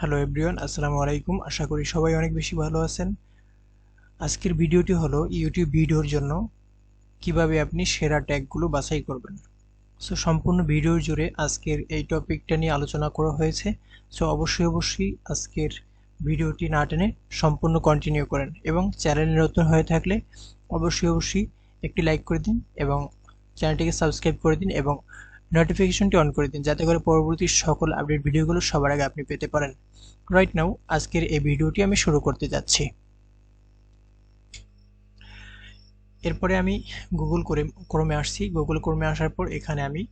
Hello everyone, আসসালামু আলাইকুম। আশা করি সবাই অনেক বেশি ভালো আছেন। আজকের ভিডিওটি হলো ইউটিউব ভিডিওর জন্য কিভাবে আপনি সেরা ট্যাগগুলো বাছাই করবেন। সো সম্পূর্ণ ভিডিও জুড়ে আজকের এই টপিকটা নিয়ে আলোচনা করা হয়েছে। সো অবশ্যই আজকের ভিডিওটি না টেনে সম্পূর্ণ কন্টিনিউ করেন এবং চ্যানেলে নতুন হয়ে থাকলে অবশ্যই একটি লাইক করে দিন এবং চ্যানেলটিকে সাবস্ক্রাইব করে দিন এবং নোটিফিকেশনটি অন করে দিন, যাতে করে পরবর্তী সকল আপডেট ভিডিওগুলো সবার আগে আপনি পেতে পারেন। রাইট নাও আজকের এই ভিডিওটি আমি শুরু করতে যাচ্ছি। এরপরে আমি ক্রোমে আসছি। গুগল ক্রোমে আসার পর এখানে আমি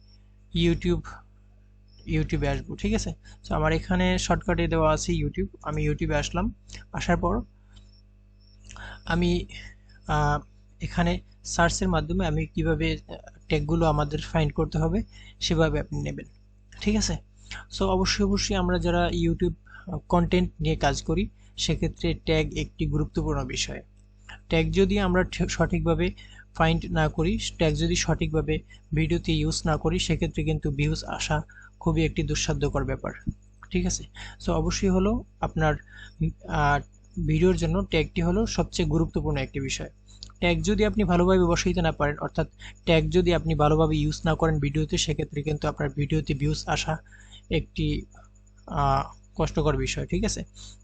ইউটিউবে আসবো। ঠিক আছে, তো আমার এখানে শর্টকাটে দেওয়া আছে ইউটিউব। আমি ইউটিউবে আসলাম। আসার পর আমি এখানে সার্চের মাধ্যমে আমি কিভাবে ট্যাগগুলো আমাদের ফাইন্ড করতে হবে সেভাবে আপনি নেবেন। ঠিক আছে, সো অবশ্যই আমরা যারা ইউটিউব কন্টেন্ট নিয়ে কাজ করি সেক্ষেত্রে ট্যাগ একটি গুরুত্বপূর্ণ বিষয়। ট্যাগ যদি আমরা সঠিকভাবে ফাইন্ড না করি, ট্যাগ যদি সঠিকভাবে ভিডিওতে ইউজ না করি, সেক্ষেত্রে কিন্তু ভিউজ আসা খুবই একটি দুঃসাধ্যকর ব্যাপার। ঠিক আছে, সো অবশ্যই হলো আপনার ভিডিওর জন্য ট্যাগটি হলো সবচেয়ে গুরুত্বপূর্ণ একটি বিষয়। ট্যাগ যদি আপনি ভালোভাবে বসাইতে না পারেন, অর্থাৎ ট্যাগ যদি আপনি ভালোভাবে ইউজ না করেন ভিডিওতে, সেক্ষেত্রে কিন্তু আপনার ভিডিওতে ভিউজ আসা একটি কষ্টকর বিষয়। ঠিক আছে,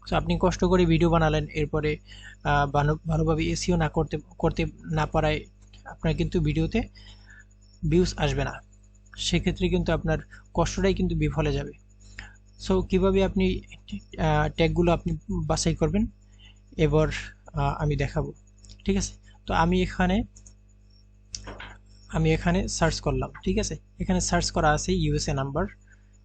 তো আপনি কষ্ট করে ভিডিও বানালেন, এরপরে ভালোভাবে এসইও না করতে না পারায় আপনার কিন্তু ভিডিওতে ভিউজ আসবে না। সেক্ষেত্রে কিন্তু আপনার কষ্টটাই কিন্তু বিফলে যাবে। সো কিভাবে আপনি ট্যাগগুলো আপনি বাছাই করবেন এবার আমি দেখাবো। ঠিক আছে, তো আমি এখানে সার্চ করলাম। ঠিক আছে, এখানে সার্চ করা আছে ইউএসএ নাম্বার।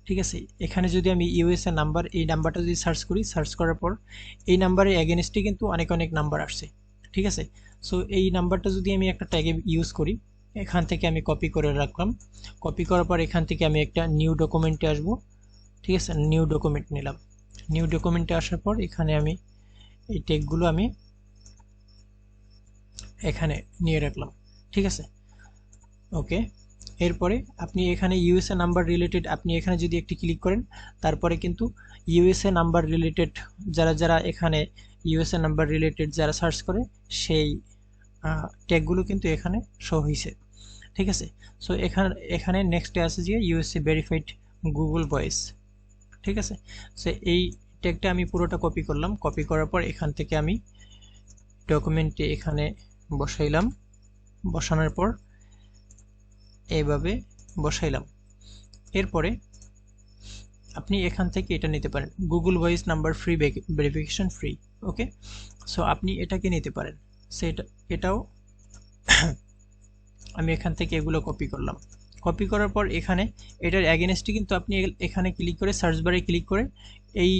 ঠিক আছে, এখানে যদি আমি ইউএসএ নাম্বার, এই নাম্বারটা যদি সার্চ করি, সার্চ করার পর এই নাম্বারের এগেনস্টে কিন্তু অনেক নাম্বার আসছে। ঠিক আছে, সো এই নাম্বারটা যদি আমি একটা ট্যাগে ইউজ করি, এখান থেকে আমি কপি করে রাখলাম। কপি করার পর এখান থেকে আমি একটা নিউ ডকুমেন্টে আসব। ঠিক আছে, নিউ ডকুমেন্ট নিলাম। নিউ ডকুমেন্টে আসার পর এখানে আমি এই ট্যাগগুলো আমি এখানে নিয়ে রাখলাম। ঠিক আছে, ওকে। এরপরে আপনি এখানে ইউএসএ নাম্বার রিলেটেড আপনি এখানে যদি একটি ক্লিক করেন, তারপরে কিন্তু ইউএসএ নাম্বার রিলেটেড যারা এখানে ইউএসএ নাম্বার রিলেটেড যারা সার্চ করে সেই ট্যাগগুলো কিন্তু এখানে শো হয়েছে। ঠিক আছে, সো এখানে নেক্সটে আছে যে ইউএসএ ভেরিফাইড গুগল ভয়েস। ঠিক আছে, সো এই ট্যাগটা আমি পুরোটা কপি করলাম। কপি করার পর এখান থেকে আমি ডকুমেন্টে এখানে বসাইলাম। বসানোর পর এইভাবে বসাইলাম। এরপরে আপনি এখান থেকে এটা নিতে পারেন, Google voice number free verification free. Okay, so আপনি এটাকে নিতে পারেন। এটাও আমি এখান থেকে এগুলো কপি করলাম। কপি করার পর এখানে এটার অ্যাগেনস্টে কিন্তু আপনি এখানে ক্লিক করে সার্চ বারে ক্লিক করে এই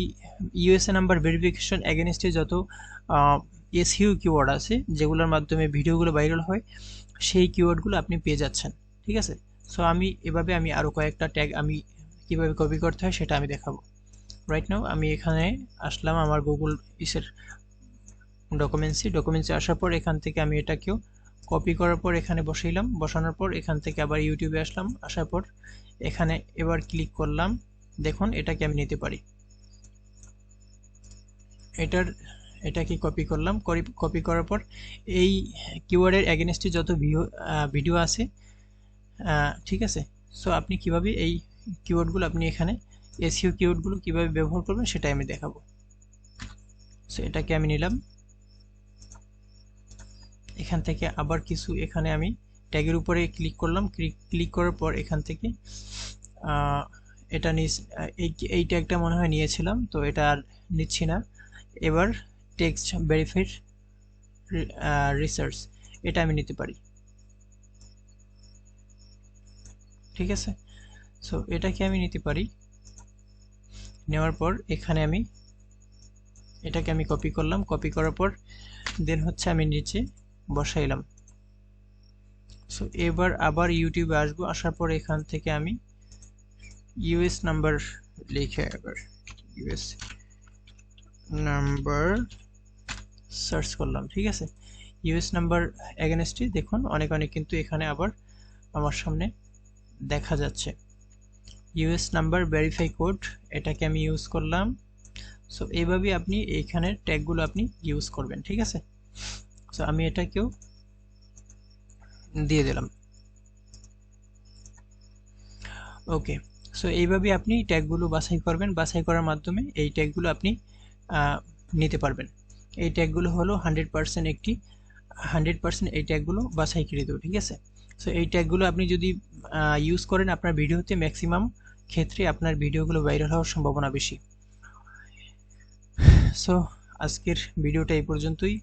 ইউএসএ নাম্বার ভেরিফিকেশন অ্যাগেনস্টে যত এসইউ কিওয়ার্ড আছে যেগুলোর মাধ্যমে ভিডিওগুলো ভাইরাল হয়, সেই কিওয়ার্ডগুলো আপনি পেয়ে যাচ্ছেন। ঠিক আছে, সো এভাবে আমি আরও কয়েকটা ট্যাগ আমি কিভাবে কপি করতে হয় সেটা আমি দেখাবো। রাইট নাও আমি এখানে আসলাম আমার গুগল ডকুমেন্টসে আসার পর এখান থেকে আমি এটাকেও কপি করার পর এখানে বসাইলাম। বসানোর পর এখান থেকে আবার ইউটিউবে আসলাম। আসার পর এখানে এবার ক্লিক করলাম। দেখুন এটাকে আমি নিতে পারি। এটাকে কপি করলাম। কপি করার পর এই কিওয়ার্ডের এগেনস্টে যত ভিডিও আছে, ঠিক আছে, সো আপনি কিভাবে এই কিওয়ার্ডগুলো আপনি এখানে এসইও কিওয়ার্ডগুলো কিভাবে ব্যবহার করবেন সেটাই আমি দেখাবো। সো এটাকে আমি নিলাম। এখান থেকে আবার কিছু এখানে আমি ট্যাগের উপরে ক্লিক করলাম। ক্লিক করার পর এখান থেকে এটা এই ট্যাগটা মনে হয় নিয়েছিলাম, তো এটা আর নিচ্ছি না। এবার টেক্সট ভেরিফাইড রিসার্চ, এটা আমি নিতে পারি। ঠিক আছে, সো এটাকে আমি নিতে পারি। নেওয়ার পর এখানে এটাকে আমি কপি করলাম। কপি করার পর দেন হচ্ছে আমি নিচে বসাইলাম। সো এবার আবার ইউটিউবে আসবো। আসার পর এখান থেকে আমি ইউএস নাম্বার লিখে এবার ইউএস নাম্বার সার্চ করলাম। ঠিক আছে, ইউএস নাম্বার এগেনস্টে দেখুন অনেক কিন্তু এখানে আবার আমার সামনে দেখা যাচ্ছে। ইউএস নাম্বার ভেরিফাই কোড, এটাকে আমি ইউজ করলাম। সো এইভাবে আপনি এইখানে ট্যাগগুলো আপনি ইউজ করবেন, ঠিক আছে। সো আমি এটাকেও দিয়ে দিলাম। ওকে, সো এইভাবে আপনি ট্যাগগুলো বাছাই করবেন, বাছাই করার মাধ্যমে এই ট্যাগগুলো আপনি নিতে পারবেন। এই ট্যাগগুলো হলো 100% একটি 100% এই ট্যাগগুলো বাছাইকৃত, ঠিক আছে। সো এই ট্যাগগুলো আপনি যদি ইউজ করেন আপনার ভিডিওতে, ম্যাক্সিমাম ক্ষেত্রে আপনার ভিডিওগুলো ভাইরাল হওয়ার সম্ভাবনা বেশি। সো আজকের ভিডিওটা এই পর্যন্তই।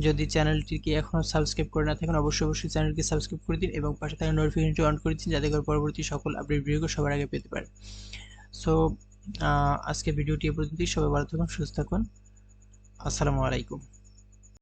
যদি চ্যানেলটিকে এখনও সাবস্ক্রাইব করে না থাকেন অবশ্যই চ্যানেলকে সাবস্ক্রাইব করে দিন এবং পাশে থাকা নোটিফিকেশনটি অন করে দিন, যাতে করে পরবর্তী সকল আপডেট ভিডিওগুলো সবার আগে পেতে পারেন। সো আজকের ভিডিওটি এই পর্যন্তই। সবাই ভালো থাকুন, সুস্থ থাকুন। আসসালামু আলাইকুম।